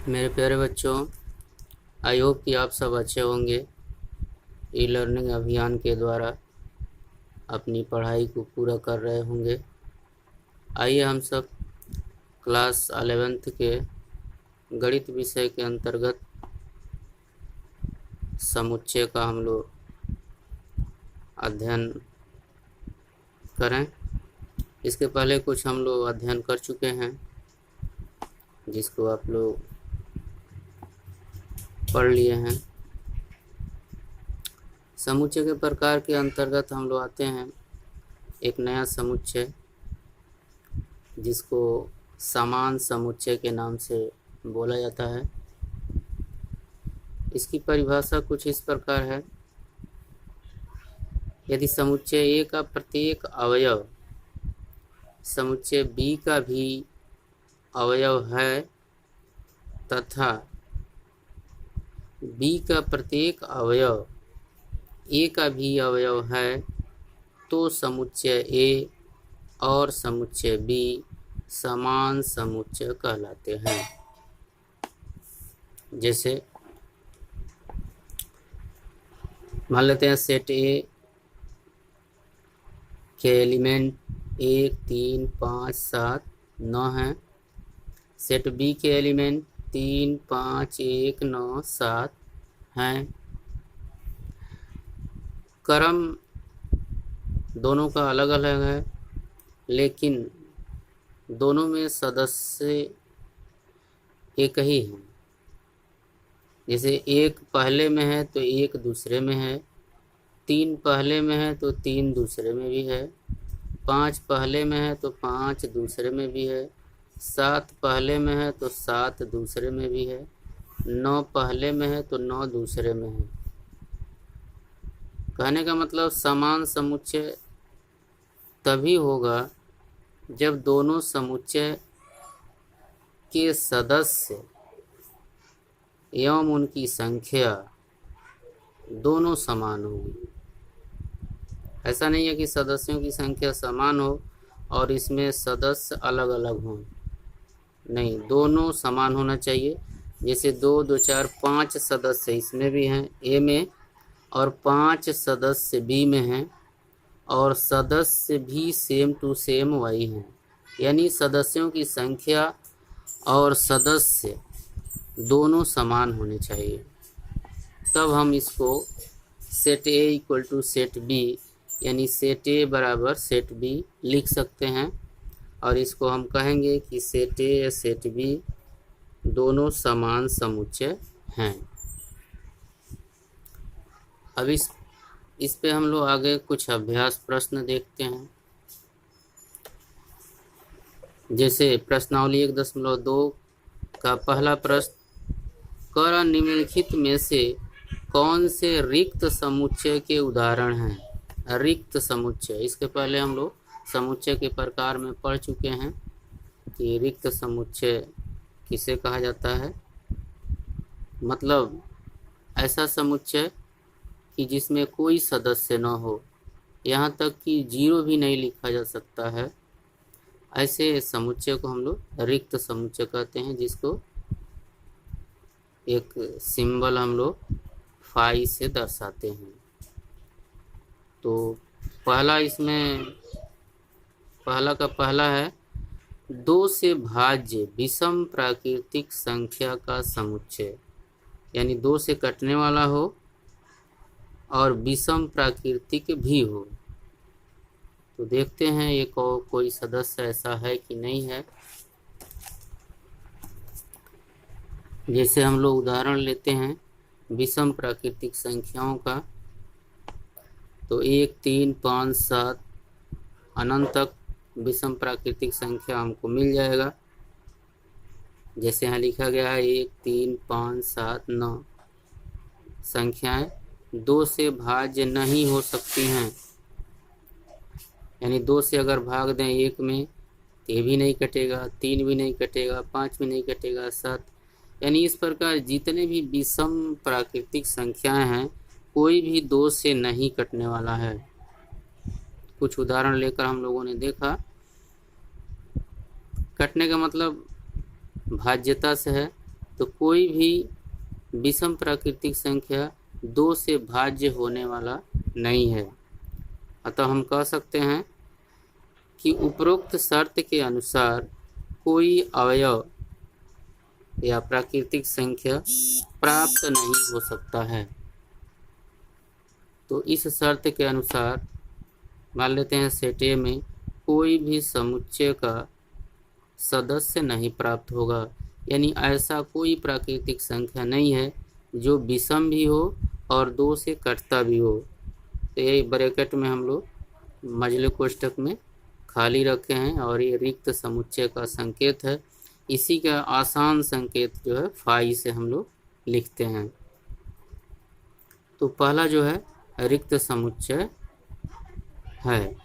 मेरे प्यारे बच्चों, आई होप कि आप सब अच्छे होंगे। ई लर्निंग अभियान के द्वारा अपनी पढ़ाई को पूरा कर रहे होंगे। आइए हम सब क्लास 11th के गणित विषय के अंतर्गत समुच्चय का हम लोग अध्ययन करें। इसके पहले कुछ हम लोग अध्ययन कर चुके हैं जिसको आप लोग पढ़ लिए हैं। समुच्चय के प्रकार के अंतर्गत हम लोग आते हैं एक नया समुच्चय जिसको समान समुच्चय के नाम से बोला जाता है। इसकी परिभाषा कुछ इस प्रकार है। यदि समुच्चय A का प्रत्येक अवयव समुच्चय B का भी अवयव है तथा B का प्रत्येक अवयव A का भी अवयव है तो समुच्चय A और समुच्चय B समान समुच्चय कहलाते हैं। जैसे मान लेते हैं सेट A के एलिमेंट 1, 3, 5, 7, 9 हैं। सेट B के एलिमेंट 3, 5, 1, 9, 7 हैं। क्रम दोनों का अलग अलग है लेकिन दोनों में सदस्य एक ही हैं। जैसे 1 पहले में है तो 1 दूसरे में है, 3 पहले में है तो 3 दूसरे में भी है, 5 पहले में है तो 5 दूसरे में भी है, 7 पहले में है तो 7 दूसरे में भी है, 9 पहले में है तो 9 दूसरे में है। कहने का मतलब समान समुच्चय तभी होगा जब दोनों समुच्चय के सदस्य एवं उनकी संख्या दोनों समान होगी। ऐसा नहीं है कि सदस्यों की संख्या समान हो और इसमें सदस्य अलग अलग हों। नहीं, दोनों समान होना चाहिए। जैसे 2, 2, 4, 5 सदस्य इसमें भी हैं A में और 5 सदस्य B में हैं और सदस्य भी सेम टू सेम वही हैं। यानी सदस्यों की संख्या और सदस्य दोनों समान होने चाहिए। तब हम इसको set A equal to set B यानी सेट A बराबर सेट B लिख सकते हैं और इसको हम कहेंगे कि सेट A या सेट B दोनों समान समुच्चय हैं। अब इस पे हम लोग आगे कुछ अभ्यास प्रश्न देखते हैं। जैसे प्रश्नावली 1.2 का पहला प्रश्न, कर निम्नलिखित में से कौन से रिक्त समुच्चय के उदाहरण हैं। रिक्त समुच्चय, इसके पहले हम लोग समुच्चय के प्रकार में पढ़ चुके हैं कि रिक्त समुच्चय किसे कहा जाता है। मतलब ऐसा समुच्चय कि जिसमें कोई सदस्य न हो, यहाँ तक कि 0 भी नहीं लिखा जा सकता है। ऐसे समुच्चय को हम लोग रिक्त समुच्चय कहते हैं, जिसको एक सिंबल हम लोग फाई से दर्शाते हैं। तो पहला इसमें पहला का पहला है 2 से भाज्य विषम प्राकृतिक संख्या का समुच्चय, यानी 2 से कटने वाला हो और विषम प्राकृतिक भी हो। तो देखते हैं ये कोई सदस्य ऐसा है कि नहीं है। जैसे हम लोग उदाहरण लेते हैं विषम प्राकृतिक संख्याओं का, तो 1, 3, 5, 7 अनंत तक विषम प्राकृतिक संख्या हमको मिल जाएगा। जैसे यहाँ लिखा गया है 1, 3, 5, 7, 9 संख्याएं 2 से भाज्य नहीं हो सकती हैं। यानी 2 से अगर भाग दें 1 में तो ये भी नहीं कटेगा, 3 भी नहीं कटेगा, 5 भी नहीं कटेगा, 7। यानी इस प्रकार जितने भी विषम प्राकृतिक संख्याएं हैं कोई भी 2 से नहीं कटने वाला है। कुछ उदाहरण लेकर हम लोगों ने देखा। कटने का मतलब भाज्यता से है। तो कोई भी विषम प्राकृतिक संख्या 2 से भाज्य होने वाला नहीं है। अतः हम कह सकते हैं कि उपरोक्त शर्त के अनुसार कोई अवयव या प्राकृतिक संख्या प्राप्त नहीं हो सकता है। तो इस शर्त के अनुसार मान लेते हैं सेट ए में कोई भी समुच्चय का सदस्य नहीं प्राप्त होगा, यानी ऐसा कोई प्राकृतिक संख्या नहीं है जो विषम भी हो और 2 से कटता भी हो। तो ये ब्रैकेट में हम लोग मजले कोष्ठक में खाली रखे हैं और ये रिक्त समुच्चय का संकेत है। इसी का आसान संकेत जो है फाई से हम लोग लिखते हैं। तो पहला जो है रिक्त समुच्चय है।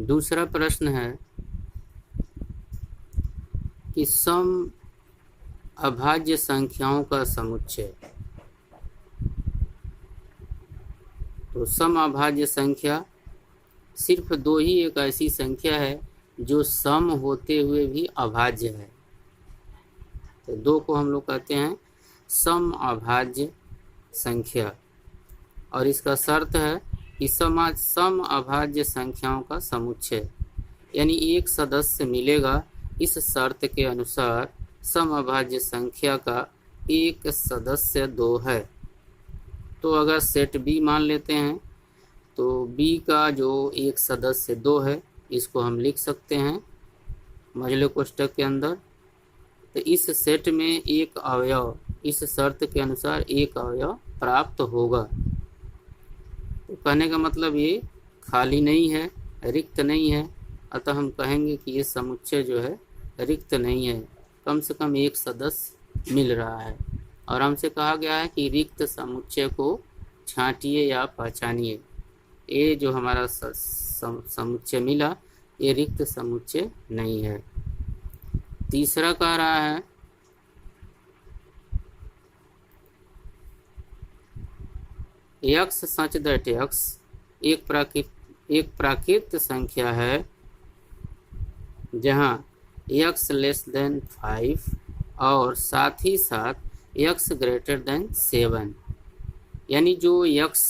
दूसरा प्रश्न है कि सम अभाज्य संख्याओं का समुच्चय। तो सम अभाज्य संख्या सिर्फ 2 ही एक ऐसी संख्या है जो सम होते हुए भी अभाज्य है। तो 2 को हम लोग कहते हैं सम अभाज्य संख्या, और इसका शर्त है कि सम अभाज्य संख्याओं का समुच्चय, यानी एक सदस्य मिलेगा। इस शर्त के अनुसार सम अभाज्य संख्या का एक सदस्य 2 है। तो अगर सेट बी मान लेते हैं तो बी का जो एक सदस्य 2 है इसको हम लिख सकते हैं मजले कोष्ठक के अंदर। तो इस सेट में एक अवयव इस शर्त के अनुसार एक अवयव प्राप्त होगा। तो कहने का मतलब ये खाली नहीं है, रिक्त नहीं है। अतः हम कहेंगे कि ये समुच्चय जो है रिक्त नहीं है, कम से कम एक सदस्य मिल रहा है। और हमसे कहा गया है कि रिक्त समुच्चय को छांटिए या पहचानिए। ये जो हमारा समुच्चय मिला ये रिक्त समुच्चय नहीं है। तीसरा कह रहा है यक्स सच दैट यक्स एक प्राकृत संख्या है जहां यक्स लेस देन 5 और साथ ही साथ यक्स ग्रेटर देन 7, यानी जो यक्स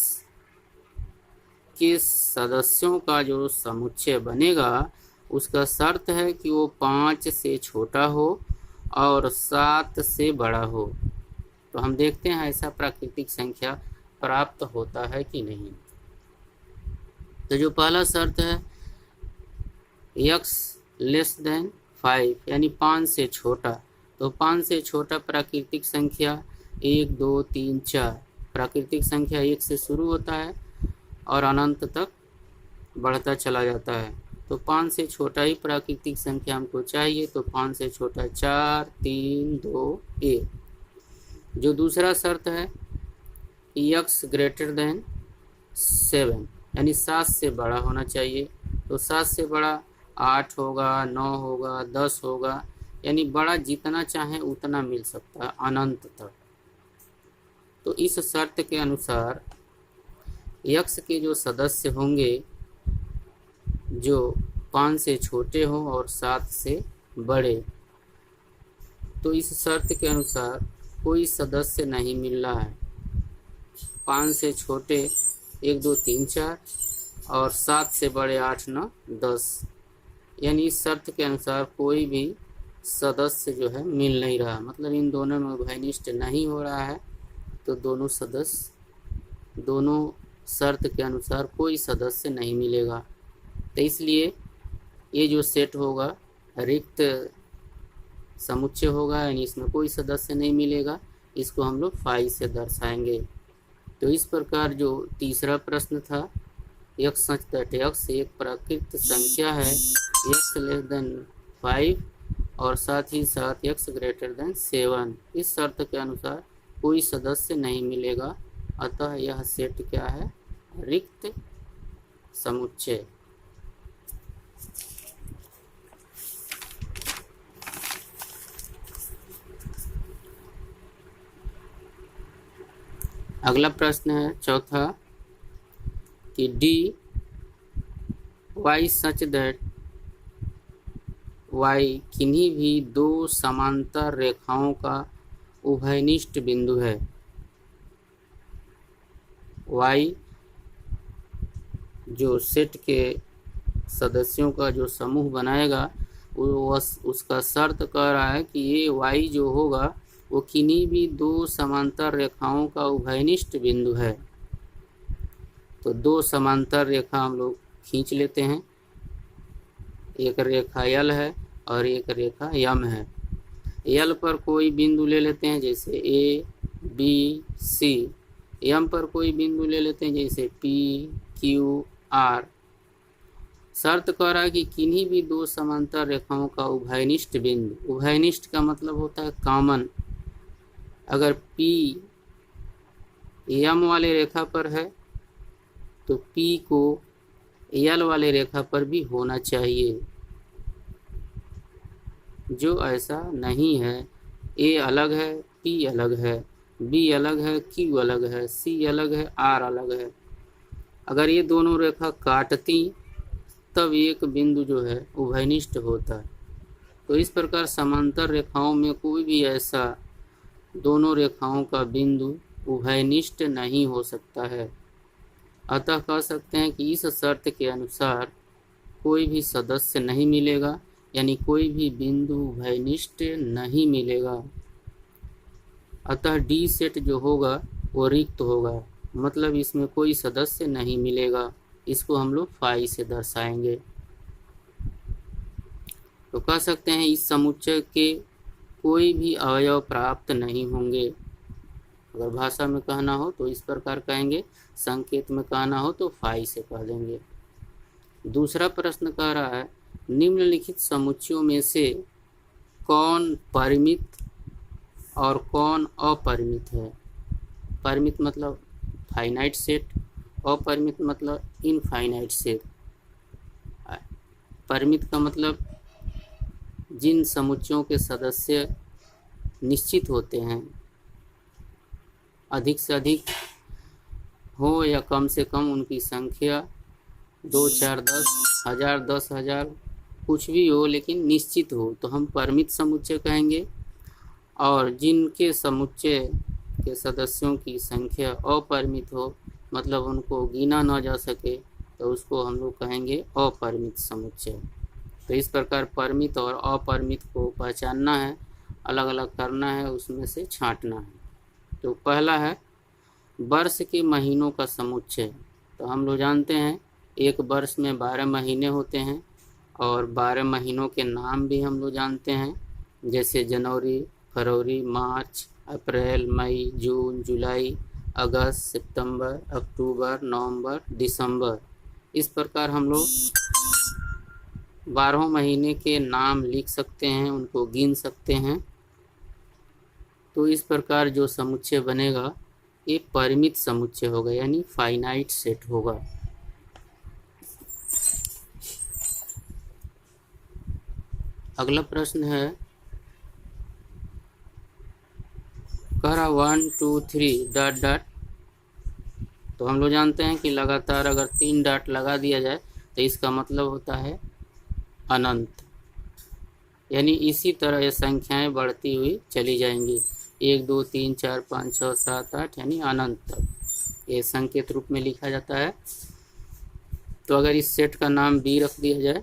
के सदस्यों का जो समुच्चय बनेगा उसका शर्त है कि वो 5 से छोटा हो और 7 से बड़ा हो। तो हम देखते हैं ऐसा प्राकृतिक संख्या प्राप्त होता है कि नहीं। तो जो पहला शर्त है यक्स लेस देन 5 यानी 5 से छोटा, तो 5 से छोटा प्राकृतिक संख्या 1 2 3 4, प्राकृतिक संख्या 1 से शुरू होता है और अनंत तक बढ़ता चला जाता है। तो 5 से छोटा ही प्राकृतिक संख्या हमको चाहिए। तो 5 से छोटा 4 3 2 1। जो दूसरा शर्त है यक्स ग्रेटर देन 7 यानी 7 से बड़ा होना चाहिए। तो 7 से बड़ा 8 होगा, 9 होगा, 10 होगा, यानी बड़ा जितना चाहे उतना मिल सकता है अनंत तक। तो इस शर्त के अनुसार यक्स के जो सदस्य होंगे जो 5 से छोटे हों और 7 से बड़े, तो इस शर्त के अनुसार कोई सदस्य नहीं मिल रहा है। 5 से छोटे 1 2 3 4 और 7 से बड़े 8 9 10, यानी इस शर्त के अनुसार कोई भी सदस्य जो है मिल नहीं रहा, मतलब इन दोनों में उभयनिष्ठ नहीं हो रहा है। तो दोनों शर्त के अनुसार कोई सदस्य नहीं मिलेगा। तो इसलिए ये जो सेट होगा रिक्त समुच्चय होगा, यानी इसमें कोई सदस्य नहीं मिलेगा। इसको हम लोग फाई से दर्शाएंगे। तो इस प्रकार जो तीसरा प्रश्न था यक्स सच दैट यक्स एक प्राकृत संख्या है यक्स लेस देन 5 और साथ ही साथ यक्स ग्रेटर देन 7, इस शर्त के अनुसार कोई सदस्य नहीं मिलेगा। अतः यह सेट क्या है? रिक्त समुच्चय। अगला प्रश्न है चौथा कि D Y such that Y किन्हीं भी दो समांतर रेखाओं का उभयनिष्ठ बिंदु है। y जो सेट के सदस्यों का जो समूह बनाएगा वो उसका शर्त कह रहा है कि ये y जो होगा वो किन्हीं भी दो समांतर रेखाओं का उभयनिष्ठ बिंदु है। तो दो समांतर रेखा हम लोग खींच लेते हैं, एक रेखा यल है और एक रेखा यम है। यल पर कोई बिंदु ले लेते हैं जैसे ए बी सी, यम पर कोई बिंदु ले लेते हैं जैसे पी क्यू आर। शर्त कह रहा है कि किन्हीं भी दो समांतर रेखाओं का उभयनिष्ठ बिंदु, उभयनिष्ठ का मतलब होता है कॉमन। अगर P यम वाले रेखा पर है तो P को यल वाले रेखा पर भी होना चाहिए। जो ऐसा नहीं है, A अलग है, P अलग है, B अलग है, Q अलग है, C अलग है, R अलग है। अगर ये दोनों रेखा काटती तब एक बिंदु जो है उभयनिष्ठ होता है। तो इस प्रकार समांतर रेखाओं में कोई भी ऐसा दोनों रेखाओं का बिंदु उभयनिष्ठ नहीं हो सकता है। अतः कह सकते हैं कि इस शर्त के अनुसार कोई भी सदस्य नहीं मिलेगा, यानी कोई भी बिंदु उभयनिष्ठ नहीं मिलेगा। अतः डी सेट जो होगा वो रिक्त होगा, मतलब इसमें कोई सदस्य नहीं मिलेगा। इसको हम लोग फाई से दर्शाएंगे। तो कह सकते हैं इस समुच्चय के कोई भी अवयव प्राप्त नहीं होंगे। अगर भाषा में कहना हो तो इस प्रकार कहेंगे, संकेत में कहना हो तो फाई से कह देंगे। दूसरा प्रश्न कह रहा है निम्नलिखित समुच्चयों में से कौन परिमित और कौन अपरिमित है। परिमित मतलब फाइनाइट सेट, अपरिमित मतलब इनफाइनाइट सेट। परिमित का मतलब जिन समुच्चयों के सदस्य निश्चित होते हैं, अधिक से अधिक हो या कम से कम उनकी संख्या 2 4 10 हजार 10,000 कुछ भी हो लेकिन निश्चित हो तो हम परिमित समुच्चय कहेंगे। और जिनके समुच्चय के सदस्यों की संख्या अपरिमित हो, मतलब उनको गिना न जा सके, तो उसको हम लोग कहेंगे अपरिमित समुच्चय। तो इस प्रकार परिमित और अपरिमित को पहचानना है, अलग अलग करना है, उसमें से छांटना है। तो पहला है वर्ष के महीनों का समुच्चय। तो हम लोग जानते हैं एक वर्ष में 12 महीने होते हैं और 12 महीनों के नाम भी हम लोग जानते हैं, जैसे जनवरी, फरवरी, मार्च, अप्रैल, मई, जून, जुलाई, अगस्त, सितंबर, अक्टूबर, नवंबर, दिसंबर। इस प्रकार हम लोग 12 महीने के नाम लिख सकते हैं, उनको गिन सकते हैं। तो इस प्रकार जो समुच्चय बनेगा ये परिमित समुच्चय होगा, यानी फाइनाइट सेट होगा। अगला प्रश्न है कह रहा 1 2 3 डॉट डॉट। तो हम लोग जानते हैं कि लगातार अगर 3 डॉट लगा दिया जाए तो इसका मतलब होता है अनंत, यानी इसी तरह ये संख्याएं बढ़ती हुई चली जाएंगी, 1 2 3 4 5 6 7 8 यानी अनंत तक ये संकेत रूप में लिखा जाता है। तो अगर इस सेट का नाम बी रख दिया जाए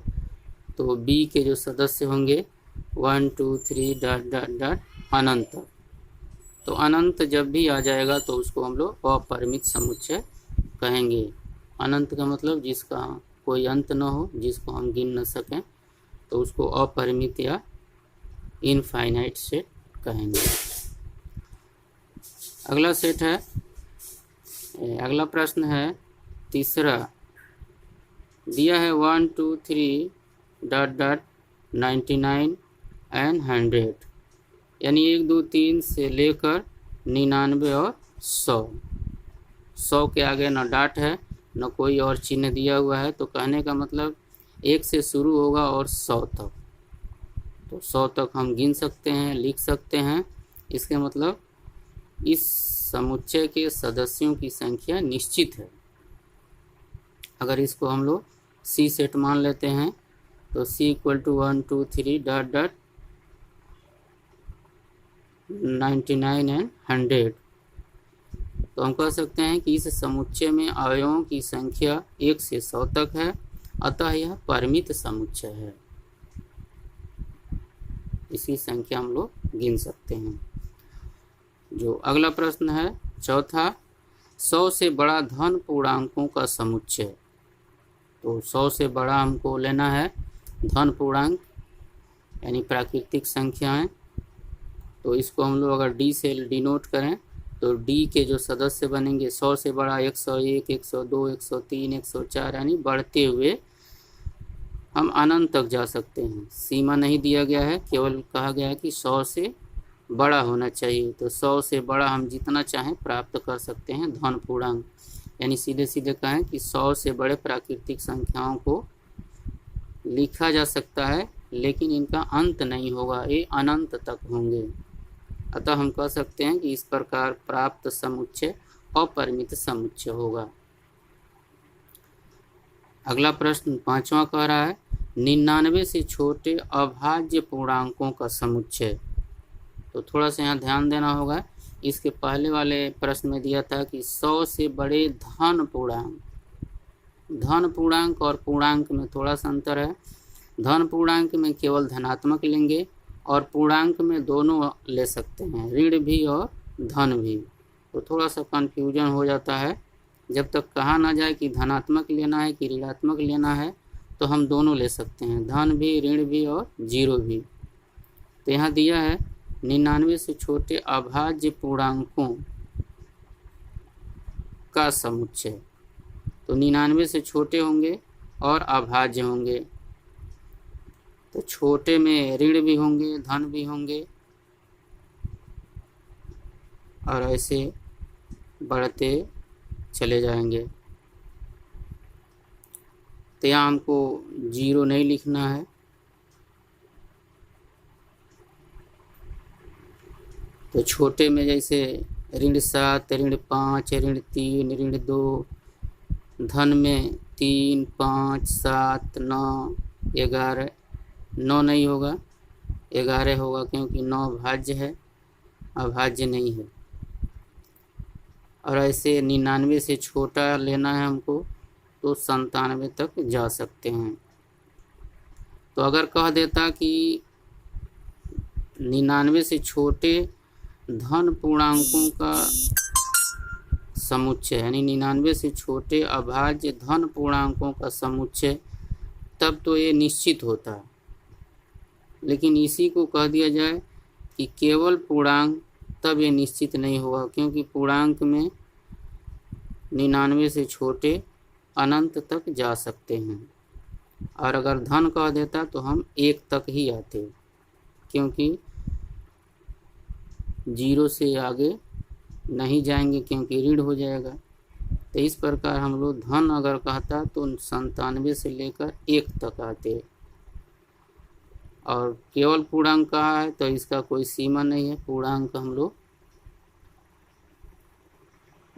तो बी के जो सदस्य होंगे 1 2 3 डॉट डॉट डॉट अनंत तक। तो अनंत जब भी आ जाएगा तो उसको हम लोग अपरिमित समुच्चय कहेंगे। अनंत का मतलब जिसका कोई अंत न हो, जिसको हम गिन न सकें, तो उसको अपरिमित या इनफाइनाइट सेट कहेंगे। अगला सेट है, अगला प्रश्न है तीसरा, दिया है 1 2 3 डॉट डॉट 99 एंड 100, यानी 1 2 3 से लेकर 99 और 100 के आगे न डॉट है न कोई और चिन्ह दिया हुआ है। तो कहने का मतलब 1 से शुरू होगा और 100 तक। तो 100 तक हम गिन सकते हैं, लिख सकते हैं। इसके मतलब इस समुच्चय के सदस्यों की संख्या निश्चित है। अगर इसको हम लोग सी सेट मान लेते हैं तो C equal to 1 2 3 dot dot 99 and 100। तो हम कह सकते हैं कि इस समुच्चय में अवयवों की संख्या 1 से 100 तक है, अतः यह परिमित समुच्चय है। इसी संख्या हम लोग गिन सकते हैं। जो अगला प्रश्न है चौथा, 100 से बड़ा धन पूर्णांकों का समुच्चय। तो 100 से बड़ा हमको लेना है धन पूर्णांक यानी प्राकृतिक संख्याएं। तो इसको हम लोग अगर डी से डिनोट करें तो डी के जो सदस्य बनेंगे 100 से बड़ा 101, 102, 103, 104 यानी बढ़ते हुए हम अनंत तक जा सकते हैं। सीमा नहीं दिया गया है, केवल कहा गया है कि 100 से बड़ा होना चाहिए। तो 100 से बड़ा हम जितना चाहें प्राप्त कर सकते हैं धन पूर्णांक, यानी सीधे सीधे कहें कि 100 से बड़े प्राकृतिक संख्याओं को लिखा जा सकता है, लेकिन इनका अंत नहीं होगा, ये अनंत तक होंगे। अतः हम कह सकते हैं कि इस प्रकार प्राप्त समुच्चय अपरिमित समुच्चय होगा। अगला प्रश्न पांचवा कह रहा है 99 से छोटे अभाज्य पूर्णांकों का समुच्चय। तो थोड़ा सा यहाँ ध्यान देना होगा, इसके पहले वाले प्रश्न में दिया था कि 100 से बड़े धन पूर्णांक। धन पूर्णांक और पूर्णांक में थोड़ा सा अंतर है। धन पूर्णांक में केवल धनात्मक लेंगे और पूर्णांक में दोनों ले सकते हैं, ऋण भी और धन भी। तो थोड़ा सा कन्फ्यूजन हो जाता है, जब तक कहा ना जाए कि धनात्मक लेना है कि ऋणात्मक लेना है, तो हम दोनों ले सकते हैं, धन भी, ऋण भी और जीरो भी। तो यहाँ दिया है 99 से छोटे अभाज्य पूर्णांकों का समुच्चय। तो 99 से छोटे होंगे और अभाज्य होंगे। तो छोटे में ऋण भी होंगे, धन भी होंगे और ऐसे बढ़ते चले जाएंगे। तो यहाँ हमको जीरो नहीं लिखना है। तो छोटे में जैसे ऋण 7, ऋण 5, ऋण 3, ऋण 2, धन में 3, 5, 7, 9, 11, 9 नहीं होगा, 11 होगा क्योंकि 9 भाज्य है, अभाज्य नहीं है। और ऐसे 99 से छोटा लेना है हमको तो 97 तक जा सकते हैं। तो अगर कह देता कि 99 से छोटे धन पूर्णांकों का समुच्चय यानी 99 से छोटे अभाज्य धन पूर्णांकों का समुच्चय, तब तो ये निश्चित होता है। लेकिन इसी को कह दिया जाए कि केवल पूर्णांक, तब ये निश्चित नहीं होगा, क्योंकि पूर्णांक में 99 से छोटे अनंत तक जा सकते हैं। और अगर धन कह देता तो हम 1 तक ही आते, क्योंकि जीरो से आगे नहीं जाएंगे क्योंकि ऋण हो जाएगा। तो इस प्रकार हम लोग धन अगर कहता तो 97 से लेकर 1 तक आते। और केवल पूर्णांक कहा है तो इसका कोई सीमा नहीं है, पूर्णांक हम लोग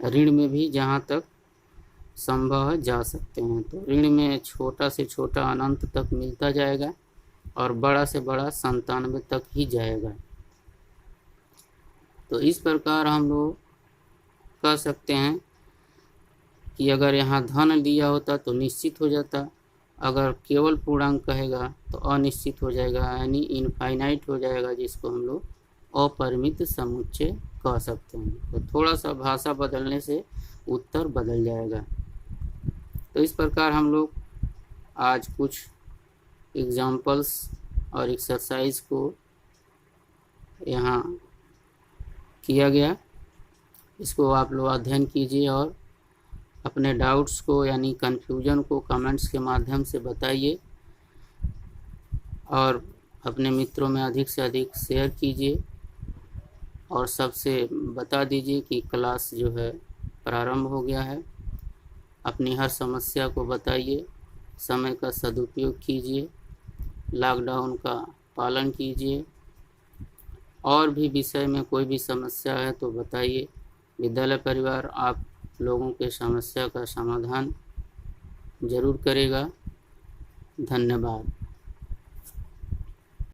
ऋण में भी जहाँ तक संभव है जा सकते हैं। तो ऋण में छोटा से छोटा अनंत तक मिलता जाएगा और बड़ा से बड़ा 97 तक ही जाएगा। तो इस प्रकार हम लोग कह सकते हैं कि अगर यहाँ धन लिया होता तो निश्चित हो जाता, अगर केवल पूर्णांक कहेगा तो अनिश्चित हो जाएगा, यानी इनफाइनाइट हो जाएगा, जिसको हम लोग अपरिमित समुच्चय कह सकते हैं। तो थोड़ा सा भाषा बदलने से उत्तर बदल जाएगा। तो इस प्रकार हम लोग आज कुछ एग्जाम्पल्स और एक्सरसाइज को यहाँ किया गया, इसको आप लोग अध्ययन कीजिए और अपने डाउट्स को यानी कन्फ्यूजन को कमेंट्स के माध्यम से बताइए और अपने मित्रों में अधिक से अधिक शेयर कीजिए और सबसे बता दीजिए कि क्लास जो है प्रारंभ हो गया है। अपनी हर समस्या को बताइए, समय का सदुपयोग कीजिए, लॉकडाउन का पालन कीजिए। और भी विषय में कोई भी समस्या है तो बताइए, विद्यालय परिवार आप लोगों के समस्या का समाधान जरूर करेगा। धन्यवाद।